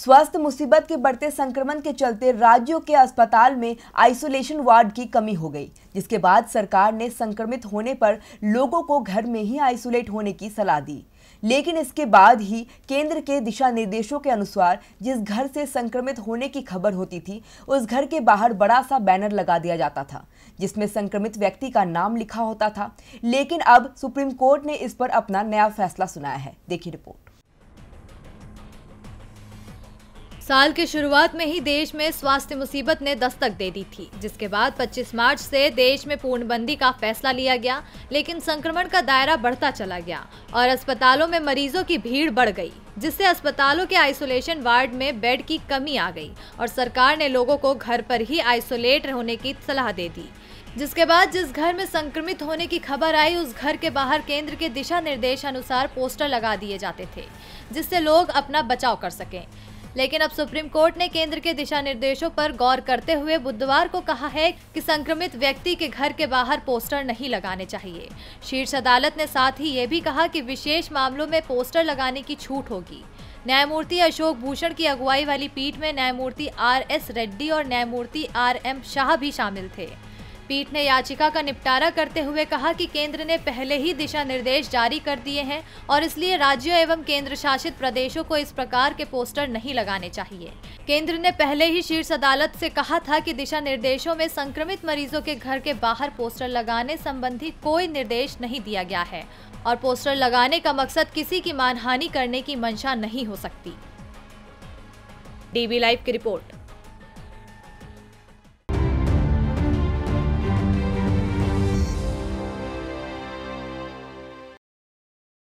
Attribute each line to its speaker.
Speaker 1: स्वास्थ्य मुसीबत के बढ़ते संक्रमण के चलते राज्यों के अस्पताल में आइसोलेशन वार्ड की कमी हो गई, जिसके बाद सरकार ने संक्रमित होने पर लोगों को घर में ही आइसोलेट होने की सलाह दी। लेकिन इसके बाद ही केंद्र के दिशा निर्देशों के अनुसार जिस घर से संक्रमित होने की खबर होती थी, उस घर के बाहर बड़ा सा बैनर लगा दिया जाता था जिसमें संक्रमित व्यक्ति का नाम लिखा होता था। लेकिन अब सुप्रीम कोर्ट ने इस पर अपना नया फैसला सुनाया है। देखिए रिपोर्ट।
Speaker 2: साल की शुरुआत में ही देश में स्वास्थ्य मुसीबत ने दस्तक दे दी थी, जिसके बाद 25 मार्च से देश में पूर्णबंदी का फैसला लिया गया। लेकिन संक्रमण का दायरा बढ़ता चला गया और अस्पतालों में मरीजों की भीड़ बढ़ गई, जिससे अस्पतालों के आइसोलेशन वार्ड में बेड की कमी आ गई और सरकार ने लोगों को घर पर ही आइसोलेट होने की सलाह दे दी। जिसके बाद जिस घर में संक्रमित होने की खबर आई, उस घर के बाहर केंद्र के दिशा निर्देश अनुसार पोस्टर लगा दिए जाते थे, जिससे लोग अपना बचाव कर सकें। लेकिन अब सुप्रीम कोर्ट ने केंद्र के दिशा निर्देशों पर गौर करते हुए बुधवार को कहा है कि संक्रमित व्यक्ति के घर के बाहर पोस्टर नहीं लगाने चाहिए। शीर्ष अदालत ने साथ ही ये भी कहा कि विशेष मामलों में पोस्टर लगाने की छूट होगी। न्यायमूर्ति अशोक भूषण की अगुवाई वाली पीठ में न्यायमूर्ति RS रेड्डी और न्यायमूर्ति RM शाह भी शामिल थे। पीठ ने याचिका का निपटारा करते हुए कहा कि केंद्र ने पहले ही दिशा निर्देश जारी कर दिए हैं और इसलिए राज्यों एवं केंद्र शासित प्रदेशों को इस प्रकार के पोस्टर नहीं लगाने चाहिए। केंद्र ने पहले ही शीर्ष अदालत से कहा था कि दिशा निर्देशों में संक्रमित मरीजों के घर के बाहर पोस्टर लगाने संबंधी कोई निर्देश नहीं दिया गया है और पोस्टर लगाने का मकसद किसी की मानहानि करने की मंशा नहीं हो सकती। DB लाइव की रिपोर्ट।